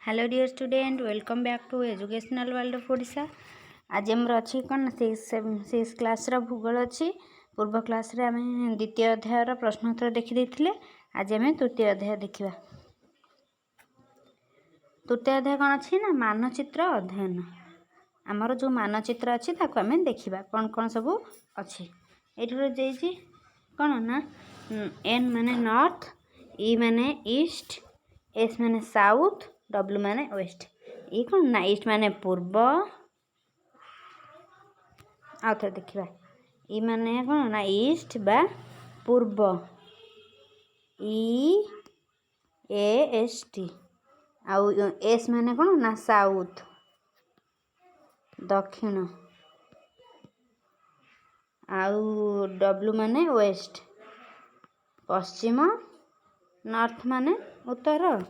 Hello dear student, welcome back to educational world of Odisha. आज आमर अच्छी कौन सिक्स क्लास भूगोल अच्छी। पूर्व क्लास रे आम द्वितीय अध्यायर प्रश्नोत्तर देखी। आज आम तृतीय अध्याय देखा। तृतीय अध्याय कौन अच्छी ना मानचित्र अध्ययन। आमर जो मानचित्र अच्छी ताको आम देखा कौन कौन सब अच्छी। ये कौन ना एन माने नॉर्थ, ई माने ईस्ट, एस माने साउथ, डब्ल्यू माने वेस्ट। ये कौन ना ईस्ट माने पूर्व, आउ थे देखा। ई माने कौन ना ईस्ट बा पूर्व, ई ए एस टी। आउ एस माने कौन ना साउथ दक्षिण, आउ डब्ल्यू माने वेस्ट पश्चिम, नॉर्थ माने उत्तर।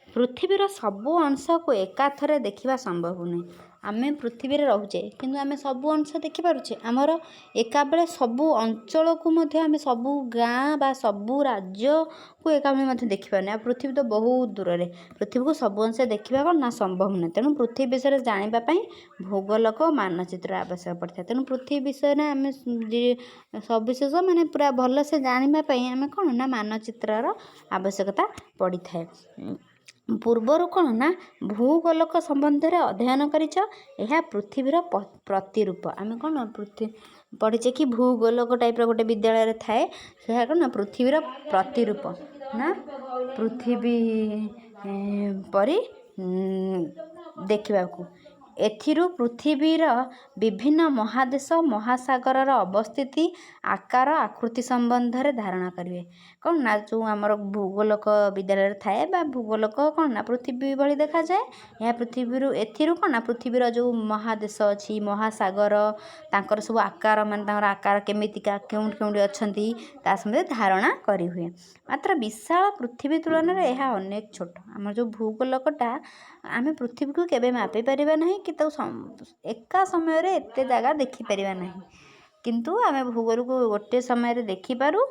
पृथ्वीर सबू अंश को एकाथरे देखा संभव नहीं। आम पृथ्वी रे रोचे किंतु आम सबू अंश देखिपारे। आमर एका बेले सबू अंचल को आम सबू गाँ बा सबू राज्य को एका बेले देखिपारे। आ पृथ्वी तो बहुत दूर रे, पृथ्वी को सबू अंश देखा कौन ना संभव नहीं। तेणु पृथ्वी विषय जानापी भूगोलक मानचित्र आवश्यक पड़ता है। तेणु पृथ्वी विषय में आम सविशेष माने पूरा भल से जानापी आम कौन ना मानचित्र आवश्यकता पड़ी था। पूर्वर कौन ना भूगोलक संबंध में अध्ययन करिछ। यह पृथ्वीर प्रतिरूप। आम कौन पृथ्वी पढ़ीचे कि भूगोलक टाइप गोटे विद्यालय थाए से कौन ना पृथ्वीर प्रतिरूप ना पृथ्वी परी देखा। एथिरू पृथ्वीर विभिन्न महादेश महासागर अवस्थिति आकार आकृति संबंध में धारणा करेंगे। कौन ना जो आमर भूगोलक विद्यालय थाए बा भूगोलक कौन ना पृथ्वी भली देखा जाए। यह पृथ्वी एथिरू कौन ना पृथ्वीर जो महादेश अच्छी महासागर तांकर सब आकार मान आकार केमितिका केउंठ केउंठी अच्छंती ता संबंध धारणा करी हुए। मात्र विशाल पृथ्वी तुलन में यह अनेक छोट। आम जो भूगोलकटा आम पृथ्वी को केबे मापी परिबा नहीं कि एका समय रे एते जगह देखि परिबा नहीं, किंतु आम भूगोल को गोटे समय रे देखि पारू।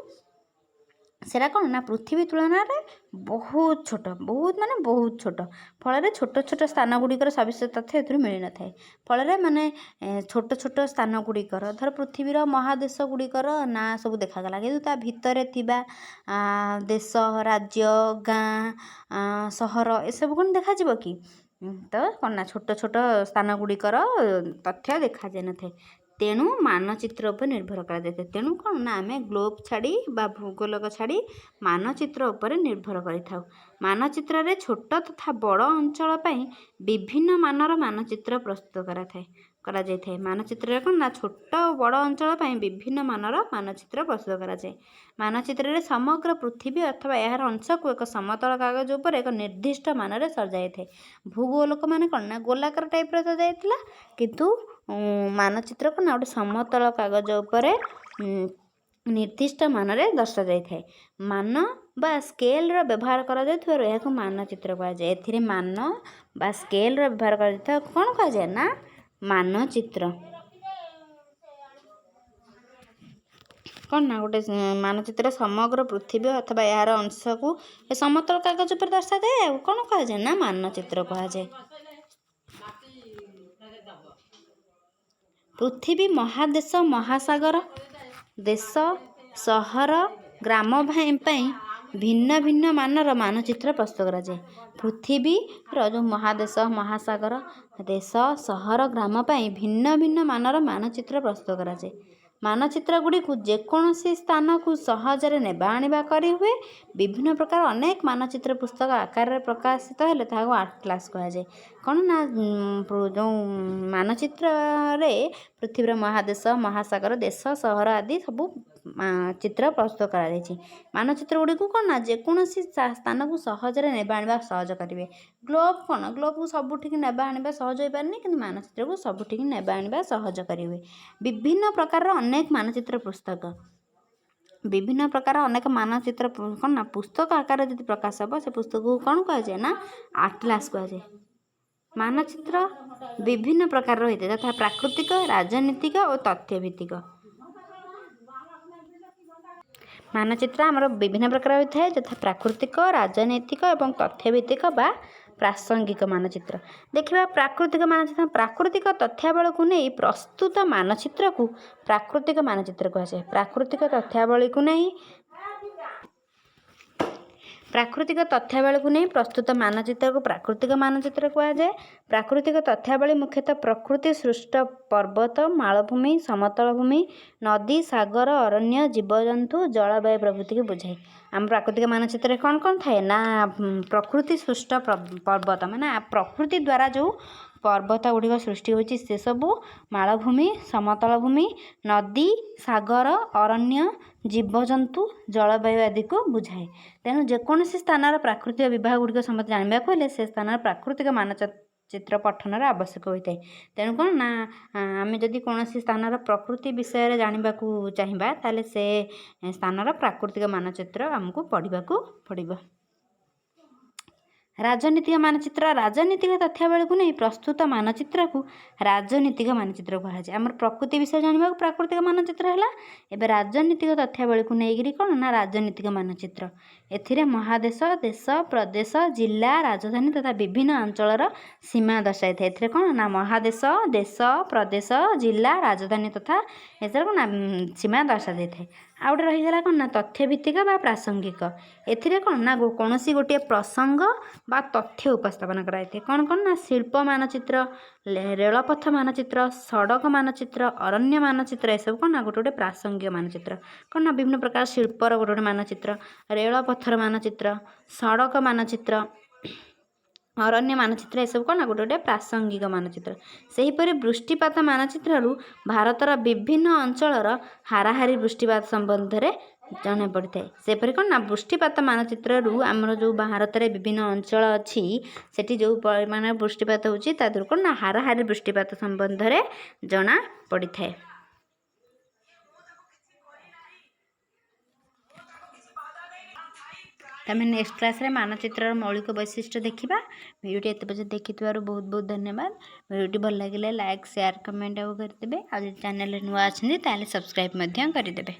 सेरा कौन ना पृथ्वी तुलन में बहुत छोट, बहुत माने बहुत छोट। फल छोट छोट स्थान गुड़िकर सविशेष तथ्य ए मिल न थाए। फल माने छोट छोट स्थान गुड़िकर धर पृथ्वीर महादेश गुड़िकर ना सब देखागला, किंतु ता भितर थिबा देश राज्य गाँ सहर ए सब कौन देखा जीव कि तो कौन ना छोट छोट स्थान गुड़िकर तथ्य देखा जाए न थाए। तेणु मानचित्र उपर निर्भर करा जाए। तेणु कौन ना आम ग्लोब छाड़ी बा भूगोलक छाड़ी मानचित्र उपर निर्भर करिथाउ। मानचित्र रे छोट तथा बड़ अंचल पई विभिन्न मानर मानचित्र प्रस्तुत करा जाए। मानचित्र कौन ना छोट और बड़ अंचल पई विभिन्न मानर मानचित्र प्रस्तुत करा जाए। मानचित्र रे समग्र पृथ्वी अथवा यार अंश को एक समतल कागज उपर एक निर्दिष्ट मान रे सजाई थाए। भूगोलक माने कौन ना गोलाकार टाइप रे सजाइथिला, किंतु मानचित्र को ना गोटे समतल कागज उपर निर्दिष्ट मान रे दर्शा जाय थाए। मान बा स्केल रो व्यवहार करा जायथार यह मानचित्र कहा जाए। एथिरे मान बा स्केल रो व्यवहार करा जायथा कोन कहा जाए ना मानचित्र। कौन ना गोटे मानचित्र समग्र पृथ्वी अथवा यार अंश को समतल कागज पर दर्शा जाए। कौन कहा जाए ना मानचित्र कहा जाए। पृथ्वी महादेश महासागर देश सहर ग्राम पई भिन्न भिन्न मानर मानचित्र प्रस्तुत करा जाए। पृथ्वी जो महादेश महासागर देश सहर ग्राम पई भिन्न भिन्न मानर मानचित्र प्रस्तुत करा जाए। मानचित्र गुड़ी को जेकोसी स्थान को सहजरे नेबा आनिबा करी हुए। विभिन्न प्रकार अनेक मानचित्र पुस्तक आकार प्रकाशित हेले ताको आटलास कहा जाए। कौन ना जो मानचित्र रे पृथ्वीर महादेश महासागर देश सहर आदि सब चित्र प्रस्तुत करा जायछि। मानचित्र गुड़ी को कौन ना जेकोसी स्थान को सहजरे नेबा आनिबा सहज करिवे। ग्लोब कौन ग्लोब को सबुठिक नेबा आनिबा सहज होई पारनी, किंतु मानचित्र को सबुठिक नेबा आनिबा सहज करिवे। विभिन्न प्रकार अनेक मानचित्र पुस्तक विभिन्न प्रकार अनेक मानचित्र कौन ना पुस्तक आकार यदि प्रकाश हे से पुस्तक को कौन कहा जाए ना आटलास कहा जाए। मानचित्र विभिन्न प्रकार होते तथा प्राकृतिक राजनीतिक और तथ्य भित्तिक। मानचित्र आमर विभिन्न प्रकार होता है, यथा प्राकृतिक राजनैतिक और तथ्यभित्तिक बा ପ୍ରାସଙ୍ଗିକ ମାନଚିତ୍ର। ଦେଖିବା ପ୍ରାକୃତିକ ମାନଚିତ୍ର। ପ୍ରାକୃତିକ ତଥ୍ୟାବଳୀକୁ ନେଇ ପ୍ରସ୍ତୁତ ମାନଚିତ୍ରକୁ ପ୍ରାକୃତିକ ମାନଚିତ୍ର କୁହାଯାଏ। ପ୍ରାକୃତିକ ତଥ୍ୟାବଳୀକୁ ନେଇ ପ୍ରସ୍ତୁତ ମାନଚିତ୍ରକୁ ପ୍ରାକୃତିକ ମାନଚିତ୍ର କୁହାଯାଏ। ପ୍ରାକୃତିକ ତଥ୍ୟାବଳୀ ମୁଖ୍ୟତଃ ପ୍ରକୃତି ସୃଷ୍ଟ ପର୍ବତ, ମାଳଭୂମି, ସମତଳ ଭୂମି, ନଦୀ, ସାଗର, ଅରଣ୍ୟ, ଜୀବଜନ୍ତୁ, ଜଳବାୟୁ ପ୍ରଭୃତିକୁ ବୁଝାଏ। ଆମ ପ୍ରାକୃତିକ ମାନଚିତ୍ରରେ କ'ଣ କ'ଣ ଥାଏ ନା ପ୍ରକୃତି ସୃଷ୍ଟ ପର୍ବତ ମାନେ ପ୍ରକୃତି ଦ୍ୱାରା ଯେଉଁ ପର୍ବତ ଗୁଡ଼ିକ ସୃଷ୍ଟି ହେଉଛି ସେସବୁ, ମାଳଭୂମି, ସମତଳ ଭୂମି, ନଦୀ, ସାଗର, ଅରଣ୍ୟ, ଜୀବଜନ୍ତୁ, ଜଳବାୟୁ ଆଦିକୁ ବୁଝାଏ। ତେଣୁ ଯେକୌଣସି ସ୍ଥାନର ପ୍ରାକୃତିକ ବିଭାଗ ଗୁଡ଼ିକ ସମସ୍ତେ ଜାଣିବାକୁ ହେଲେ ସେ ସ୍ଥାନର ପ୍ରାକୃତିକ ମାନଚିତ୍ର ପଠନର ଆବଶ୍ୟକ ହୋଇଥାଏ। ତେଣୁ କ'ଣ ନା ଆମେ ଯଦି କୌଣସି ସ୍ଥାନର ପ୍ରକୃତି ବିଷୟରେ ଜାଣିବାକୁ ଚାହିଁବା ତାହେଲେ ସେ ସ୍ଥାନର ପ୍ରାକୃତିକ ମାନଚିତ୍ର ଆମକୁ ପଢ଼ିବାକୁ ପଡ଼ିବ। ରାଜନୀତିକ ମାନଚିତ୍ର। ରାଜନୀତିକ ତଥ୍ୟାବଳୀକୁ ନେଇ ପ୍ରସ୍ତୁତ ମାନଚିତ୍ରକୁ ରାଜନୀତିକ ମାନଚିତ୍ର କୁହାଯାଏ। ଆମର ପ୍ରକୃତି ବିଷୟରେ ଜାଣିବାକୁ ପ୍ରାକୃତିକ ମାନଚିତ୍ର ହେଲା। ଏବେ ରାଜନୀତିକ ତଥ୍ୟାବଳୀକୁ ନେଇକରି କ'ଣ ନା ରାଜନୀତିକ ମାନଚିତ୍ର। ଏଥିରେ ମହାଦେଶ, ଦେଶ, ପ୍ରଦେଶ, ଜିଲ୍ଲା, ରାଜଧାନୀ ତଥା ବିଭିନ୍ନ ଅଞ୍ଚଳର ସୀମା ଦର୍ଶାଇଥାଏ। ଏଥିରେ କ'ଣ ନା ମହାଦେଶ, ଦେଶ, ପ୍ରଦେଶ, ଜିଲ୍ଲା, ରାଜଧାନୀ ତଥା ଏଥିରେ କ'ଣ ନା ସୀମା ଦର୍ଶାଯାଇଥାଏ। ଆଉ ଗୋଟେ ରହିଗଲା କ'ଣ ନା ତଥ୍ୟଭିତ୍ତିକ ବା ପ୍ରାସଙ୍ଗିକ। ଏଥିରେ କ'ଣ ନା କୌଣସି ଗୋଟିଏ ପ୍ରସଙ୍ଗ ବା ତଥ୍ୟ ଉପସ୍ଥାପନ କରାଯାଇଥାଏ। କ'ଣ କ'ଣ ନା ଶିଳ୍ପ ମାନଚିତ୍ର, ରେଳପଥ ମାନଚିତ୍ର, ସଡ଼କ ମାନଚିତ୍ର, ଅରଣ୍ୟ ମାନଚିତ୍ର, ଏସବୁ କ'ଣ ନା ଗୋଟେ ଗୋଟେ ପ୍ରାସଙ୍ଗିକ ମାନଚିତ୍ର। କ'ଣ ନା ବିଭିନ୍ନ ପ୍ରକାର ଶିଳ୍ପର ଗୋଟେ ଗୋଟେ ମାନଚିତ୍ର, ରେଳପଥର ମାନଚିତ୍ର, ସଡ଼କ ମାନଚିତ୍ର, ଅରଣ୍ୟ ମାନଚିତ୍ର, ଏସବୁ କ'ଣ ନା ଗୋଟେ ଗୋଟେ ପ୍ରାସଙ୍ଗିକ ମାନଚିତ୍ର। ସେହିପରି ବୃଷ୍ଟିପାତ ମାନଚିତ୍ରରୁ ଭାରତର ବିଭିନ୍ନ ଅଞ୍ଚଳର ହାରାହାରି ବୃଷ୍ଟିପାତ ସମ୍ବନ୍ଧରେ ଜଣାପଡ଼ିଥାଏ। ସେପରି କ'ଣ ନା ବୃଷ୍ଟିପାତ ମାନଚିତ୍ରରୁ ଆମର ଯେଉଁ ଭାରତରେ ବିଭିନ୍ନ ଅଞ୍ଚଳ ଅଛି ସେଠି ଯେଉଁ ପରିମାଣରେ ବୃଷ୍ଟିପାତ ହେଉଛି ତା ଦେହରୁ କ'ଣ ନା ହାରାହାରି ବୃଷ୍ଟିପାତ ସମ୍ବନ୍ଧରେ ଜଣା ପଡ଼ିଥାଏ। ଆମେ ନେକ୍ସଟ କ୍ଲାସ୍ରେ ମାନଚିତ୍ରର ମୌଳିକ ବୈଶିଷ୍ଟ୍ୟ ଦେଖିବା। ଭିଡ଼ିଓଟି ଏତେ ପର୍ଯ୍ୟନ୍ତ ଦେଖିଥିବାରୁ ବହୁତ ବହୁତ ଧନ୍ୟବାଦ। ଭିଡ଼ିଓଟି ଭଲ ଲାଗିଲେ ଲାଇକ୍, ସେୟାର, କମେଣ୍ଟ ଆଉ କରିଦେବେ। ଆଉ ଯଦି ଚ୍ୟାନେଲରେ ନୂଆ ଅଛନ୍ତି ତାହେଲେ ସବସ୍କ୍ରାଇବ୍ ମଧ୍ୟ କରିଦେବେ।